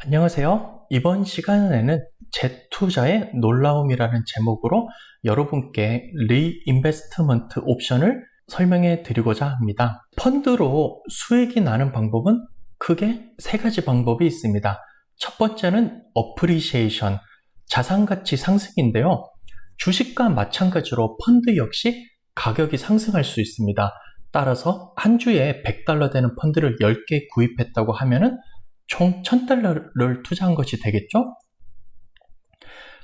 안녕하세요. 이번 시간에는 재투자의 놀라움이라는 제목으로 여러분께 리인베스트먼트 옵션을 설명해 드리고자 합니다. 펀드로 수익이 나는 방법은 크게 세 가지 방법이 있습니다. 첫 번째는 어프리시에이션, 자산가치 상승인데요. 주식과 마찬가지로 펀드 역시 가격이 상승할 수 있습니다. 따라서 한 주에 $100 되는 펀드를 10개 구입했다고 하면은 총 $1000를 투자한 것이 되겠죠?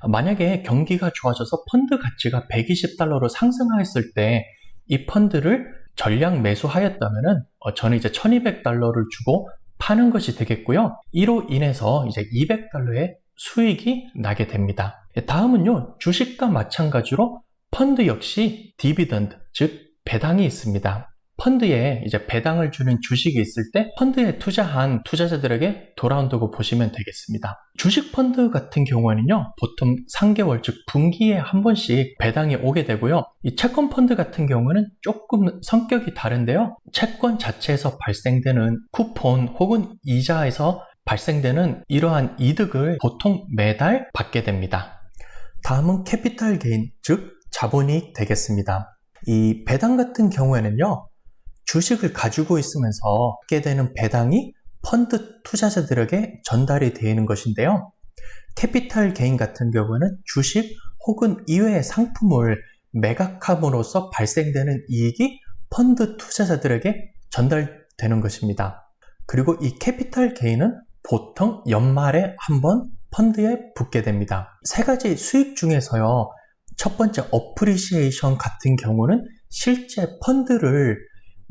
만약에 경기가 좋아져서 펀드 가치가 $120로 상승하였을 때 이 펀드를 전량 매수하였다면은 저는 이제 $1200를 주고 파는 것이 되겠고요. 이로 인해서 이제 $200의 수익이 나게 됩니다. 다음은요, 주식과 마찬가지로 펀드 역시 디비던드, 즉 배당이 있습니다. 펀드에 이제 배당을 주는 주식이 있을 때 펀드에 투자한 투자자들에게 돌아온다고 보시면 되겠습니다. 주식 펀드 같은 경우에는요, 보통 3개월, 즉 분기에 한 번씩 배당이 오게 되고요. 이 채권 펀드 같은 경우는 조금 성격이 다른데요. 채권 자체에서 발생되는 쿠폰 혹은 이자에서 발생되는 이러한 이득을 보통 매달 받게 됩니다. 다음은 캐피탈 게인, 즉 자본이익 되겠습니다. 이 배당 같은 경우에는요, 주식을 가지고 있으면서 받게 되는 배당이 펀드 투자자들에게 전달이 되는 것인데요. 캐피탈 게인 같은 경우는 주식 혹은 이외의 상품을 매각함으로써 발생되는 이익이 펀드 투자자들에게 전달되는 것입니다. 그리고 이 캐피탈 게인은 보통 연말에 한번 펀드에 붙게 됩니다. 세 가지 수익 중에서요, 첫 번째 어프리시에이션 같은 경우는 실제 펀드를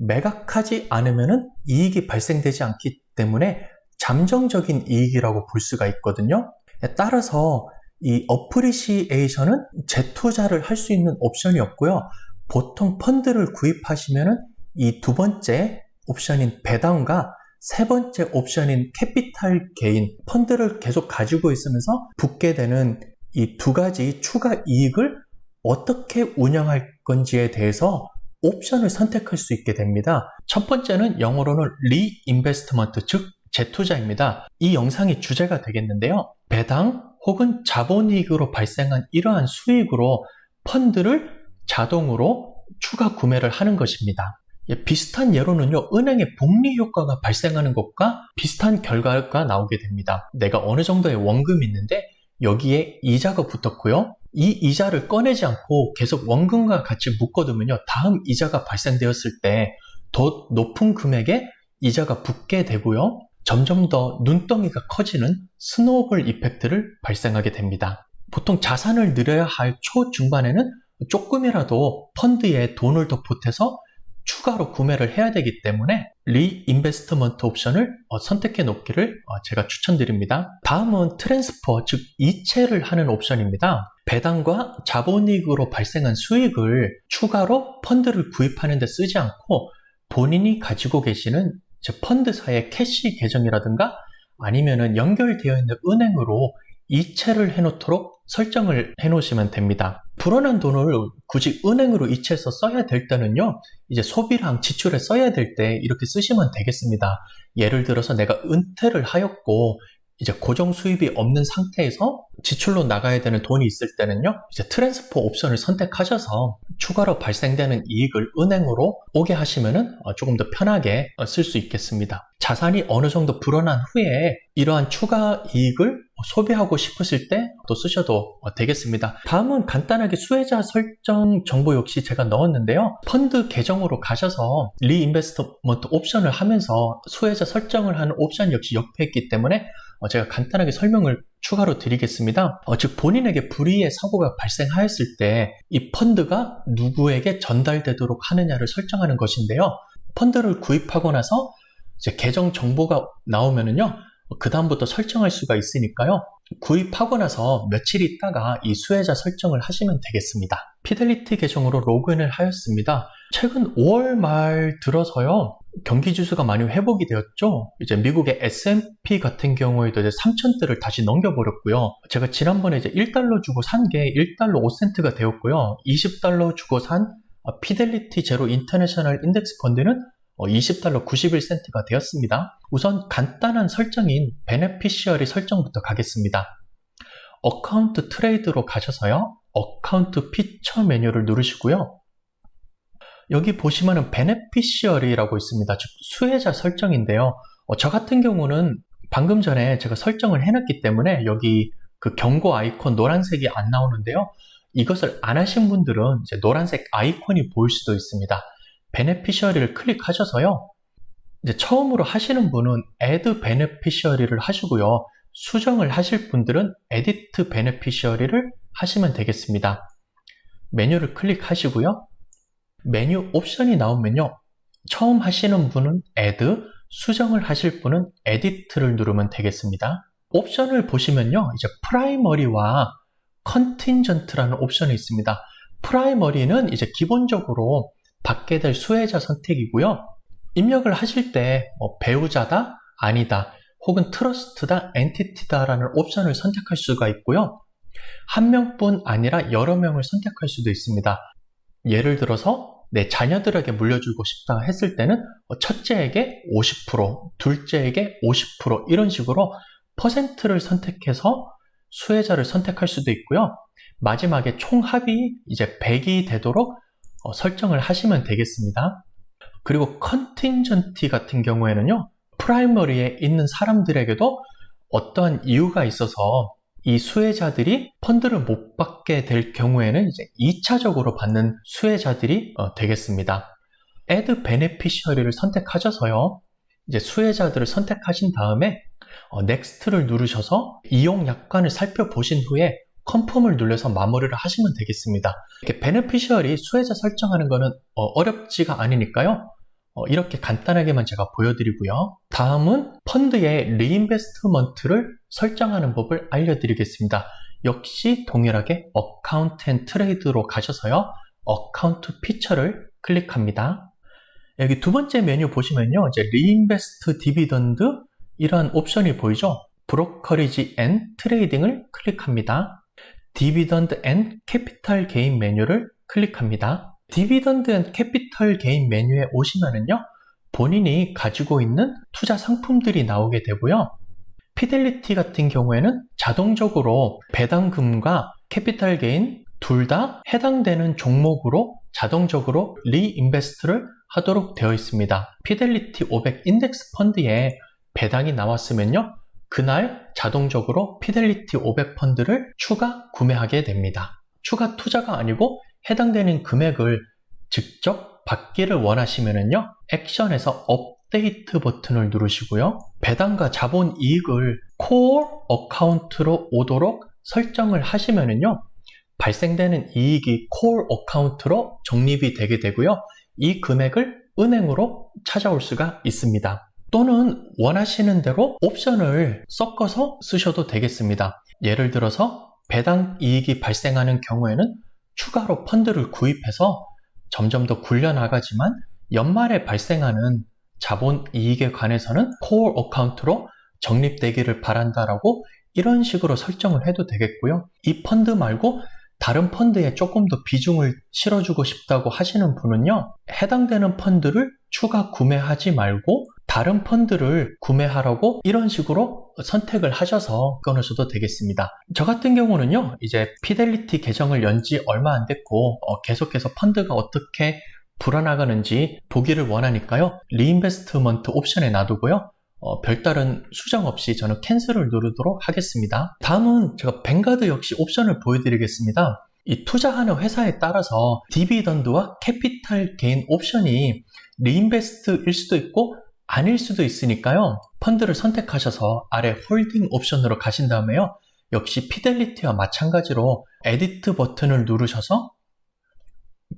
매각하지 않으면 이익이 발생되지 않기 때문에 잠정적인 이익이라고 볼 수가 있거든요. 따라서 이 어프리시에이션은 재투자를 할 수 있는 옵션이 없고요. 보통 펀드를 구입하시면 이 두 번째 옵션인 배당과 세 번째 옵션인 캐피탈 게인, 펀드를 계속 가지고 있으면서 붙게 되는 이 두 가지 추가 이익을 어떻게 운영할 건지에 대해서 옵션을 선택할 수 있게 됩니다. 첫 번째는 영어로는 리인베스트먼트, 즉 재투자입니다. 이 영상이 주제가 되겠는데요. 배당 혹은 자본이익으로 발생한 이러한 수익으로 펀드를 자동으로 추가 구매를 하는 것입니다. 비슷한 예로는요, 은행의 복리 효과가 발생하는 것과 비슷한 결과가 나오게 됩니다. 내가 어느 정도의 원금이 있는데 여기에 이자가 붙었고요. 이 이자를 꺼내지 않고 계속 원금과 같이 묶어두면요, 다음 이자가 발생되었을 때 더 높은 금액의 이자가 붙게 되고요, 점점 더 눈덩이가 커지는 스노우볼 이펙트를 발생하게 됩니다. 보통 자산을 늘려야 할 초중반에는 조금이라도 펀드에 돈을 더 보태서 추가로 구매를 해야 되기 때문에 리인베스트먼트 옵션을 선택해 놓기를 제가 추천드립니다. 다음은 트랜스퍼, 즉 이체를 하는 옵션입니다. 배당과 자본이익으로 발생한 수익을 추가로 펀드를 구입하는 데 쓰지 않고 본인이 가지고 계시는 펀드사의 캐시 계정이라든가 아니면은 연결되어 있는 은행으로 이체를 해놓도록 설정을 해놓으시면 됩니다. 불어난 돈을 굳이 은행으로 이체해서 써야 될 때는요, 이제 소비랑 지출에 써야 될 때 이렇게 쓰시면 되겠습니다. 예를 들어서 내가 은퇴를 하였고 이제 고정 수입이 없는 상태에서 지출로 나가야 되는 돈이 있을 때는요, 이제 트랜스퍼 옵션을 선택하셔서 추가로 발생되는 이익을 은행으로 오게 하시면은 조금 더 편하게 쓸 수 있겠습니다. 자산이 어느 정도 불어난 후에 이러한 추가 이익을 소비하고 싶으실 때 또 쓰셔도 되겠습니다. 다음은 간단하게 수혜자 설정 정보 역시 제가 넣었는데요. 펀드 계정으로 가셔서 리인베스트먼트 옵션을 하면서 수혜자 설정을 하는 옵션 역시 옆에 있기 때문에 제가 간단하게 설명을 추가로 드리겠습니다. 즉 본인에게 불의의 사고가 발생하였을 때 이 펀드가 누구에게 전달되도록 하느냐를 설정하는 것인데요. 펀드를 구입하고 나서 이제 계정 정보가 나오면은요, 그 다음부터 설정할 수가 있으니까요, 구입하고 나서 며칠 있다가 이 수혜자 설정을 하시면 되겠습니다. 피델리티 계정으로 로그인을 하였습니다. 최근 5월 말 들어서요, 경기 지수가 많이 회복이 되었죠. 이제 미국의 S&P 같은 경우에도 이제 3,000대를 다시 넘겨버렸고요. 제가 지난번에 이제 $1 주고 산 게 $1 5센트가 되었고요. $20 주고 산 피델리티 제로 인터내셔널 인덱스 펀드는 $20 91센트가 되었습니다. 우선 간단한 설정인 베네피시어리 설정부터 가겠습니다. 어카운트 트레이드로 가셔서요. 어카운트 피처 메뉴를 누르시고요. 여기 보시면은 베네피시어리라고 있습니다. 즉 수혜자 설정인데요. 저 같은 경우는 방금 전에 제가 설정을 해놨기 때문에 여기 그 경고 아이콘 노란색이 안 나오는데요. 이것을 안 하신 분들은 이제 노란색 아이콘이 보일 수도 있습니다. 베네피셔리를 클릭하셔서요. 이제 처음으로 하시는 분은 Add 베네피셔리를 하시고요. 수정을 하실 분들은 Edit 베네피셔리를 하시면 되겠습니다. 메뉴를 클릭하시고요. 메뉴 옵션이 나오면요. 처음 하시는 분은 Add, 수정을 하실 분은 Edit를 누르면 되겠습니다. 옵션을 보시면요. 이제 프라이머리와 컨틴전트라는 옵션이 있습니다. 프라이머리는 이제 기본적으로 받게 될 수혜자 선택이고요. 입력을 하실 때 배우자다, 아니다, 혹은 트러스트다, 엔티티다 라는 옵션을 선택할 수가 있고요. 한 명뿐 아니라 여러 명을 선택할 수도 있습니다. 예를 들어서 내 자녀들에게 물려주고 싶다 했을 때는 첫째에게 50%, 둘째에게 50% 이런 식으로 퍼센트를 선택해서 수혜자를 선택할 수도 있고요. 마지막에 총합이 이제 100이 되도록 설정을 하시면 되겠습니다. 그리고 컨틴전티 같은 경우에는요. 프라이머리에 있는 사람들에게도 어떠한 이유가 있어서 이 수혜자들이 펀드를 못 받게 될 경우에는 이제 2차적으로 받는 수혜자들이 되겠습니다. Add 베네피셔리를 선택하셔서요. 이제 수혜자들을 선택하신 다음에 Next를 누르셔서 이용 약관을 살펴보신 후에 컨펌을 눌러서 마무리를 하시면 되겠습니다. 이렇게 베네피셔리 수혜자 설정하는 거는 어렵지가 않으니까요. 이렇게 간단하게만 제가 보여드리고요. 다음은 펀드의 리인베스트먼트를 설정하는 법을 알려드리겠습니다. 역시 동일하게 어카운트 앤 트레이드로 가셔서요. 어카운트 피처를 클릭합니다. 여기 두 번째 메뉴 보시면요. 이제 리인베스트 디비던드 이러한 옵션이 보이죠? 브로커리지 앤 트레이딩을 클릭합니다. 디비던드 앤 캐피탈 게인 메뉴를 클릭합니다. 디비던드 앤 캐피털 게인 메뉴에 오시면은요, 본인이 가지고 있는 투자 상품들이 나오게 되고요. 피델리티 같은 경우에는 자동적으로 배당금과 캐피탈 게인 둘 다 해당되는 종목으로 자동적으로 리인베스트를 하도록 되어 있습니다. 피델리티 500 인덱스 펀드에 배당이 나왔으면요, 그날 자동적으로 피델리티 500 펀드를 추가 구매하게 됩니다. 추가 투자가 아니고 해당되는 금액을 직접 받기를 원하시면은요, 액션에서 업데이트 버튼을 누르시고요. 배당과 자본 이익을 콜 어카운트로 오도록 설정을 하시면은요, 발생되는 이익이 콜 어카운트로 적립이 되게 되고요. 이 금액을 은행으로 찾아올 수가 있습니다. 또는 원하시는 대로 옵션을 섞어서 쓰셔도 되겠습니다. 예를 들어서 배당 이익이 발생하는 경우에는 추가로 펀드를 구입해서 점점 더 굴려나가지만 연말에 발생하는 자본 이익에 관해서는 콜 어카운트로 적립되기를 바란다라고 이런 식으로 설정을 해도 되겠고요. 이 펀드 말고 다른 펀드에 조금 더 비중을 실어주고 싶다고 하시는 분은요, 해당되는 펀드를 추가 구매하지 말고 다른 펀드를 구매하라고 이런 식으로 선택을 하셔서 끊으셔도 되겠습니다. 저 같은 경우는요, 이제 피델리티 계정을 연 지 얼마 안 됐고 계속해서 펀드가 어떻게 불어나가는지 보기를 원하니까요, 리인베스트먼트 옵션에 놔두고요, 별다른 수정 없이 저는 캔슬을 누르도록 하겠습니다. 다음은 제가 뱅가드 역시 옵션을 보여드리겠습니다. 이 투자하는 회사에 따라서 디비던드와 캐피탈 게인 옵션이 리인베스트일 수도 있고 아닐 수도 있으니까요. 펀드를 선택하셔서 아래 홀딩 옵션으로 가신 다음에요. 역시 피델리티와 마찬가지로 에디트 버튼을 누르셔서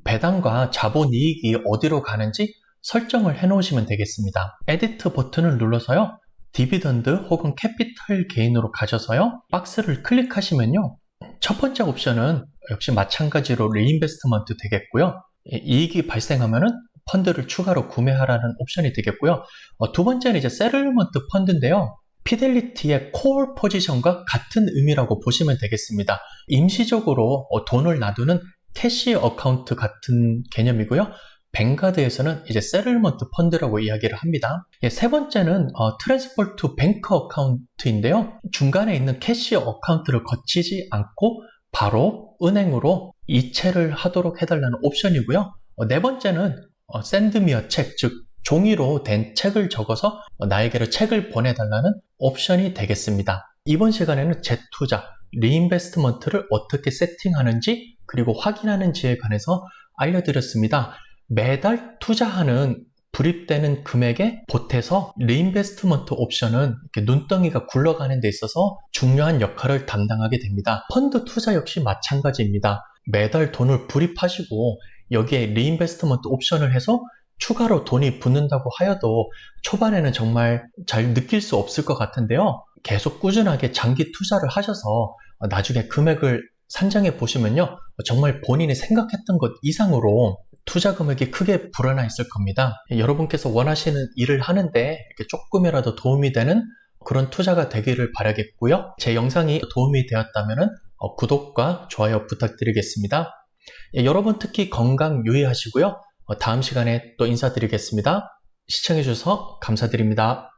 배당과 자본이익이 어디로 가는지 설정을 해 놓으시면 되겠습니다. 에디트 버튼을 눌러서요. 디비던드 혹은 캐피탈 게인으로 가셔서요. 박스를 클릭하시면요. 첫 번째 옵션은 역시 마찬가지로 리인베스트먼트 되겠고요. 이익이 발생하면은 펀드를 추가로 구매하라는 옵션이 되겠고요. 두 번째는 이제 세틀먼트 펀드인데요. 피델리티의 콜 포지션과 같은 의미라고 보시면 되겠습니다. 임시적으로 돈을 놔두는 캐시 어카운트 같은 개념이고요. 뱅가드에서는 이제 세틀먼트 펀드라고 이야기를 합니다. 세 번째는 트랜스퍼 투 뱅크 어카운트인데요. 중간에 있는 캐시 어카운트를 거치지 않고 바로 은행으로 이체를 하도록 해달라는 옵션이고요. 네 번째는 샌드미어 책, 즉 종이로 된 책을 적어서 나에게로 책을 보내달라는 옵션이 되겠습니다. 이번 시간에는 재투자, 리인베스트먼트를 어떻게 세팅하는지 그리고 확인하는지에 관해서 알려드렸습니다. 매달 투자하는 불입되는 금액에 보태서 리인베스트먼트 옵션은 이렇게 눈덩이가 굴러가는 데 있어서 중요한 역할을 담당하게 됩니다. 펀드 투자 역시 마찬가지입니다. 매달 돈을 불입하시고 여기에 리인베스트먼트 옵션을 해서 추가로 돈이 붙는다고 하여도 초반에는 정말 잘 느낄 수 없을 것 같은데요. 계속 꾸준하게 장기 투자를 하셔서 나중에 금액을 산정해 보시면요. 정말 본인이 생각했던 것 이상으로 투자 금액이 크게 불어나 있을 겁니다. 여러분께서 원하시는 일을 하는데 이렇게 조금이라도 도움이 되는 그런 투자가 되기를 바라겠고요. 제 영상이 도움이 되었다면 구독과 좋아요 부탁드리겠습니다. 여러분 특히 건강 유의하시고요. 다음 시간에 또 인사드리겠습니다. 시청해주셔서 감사드립니다.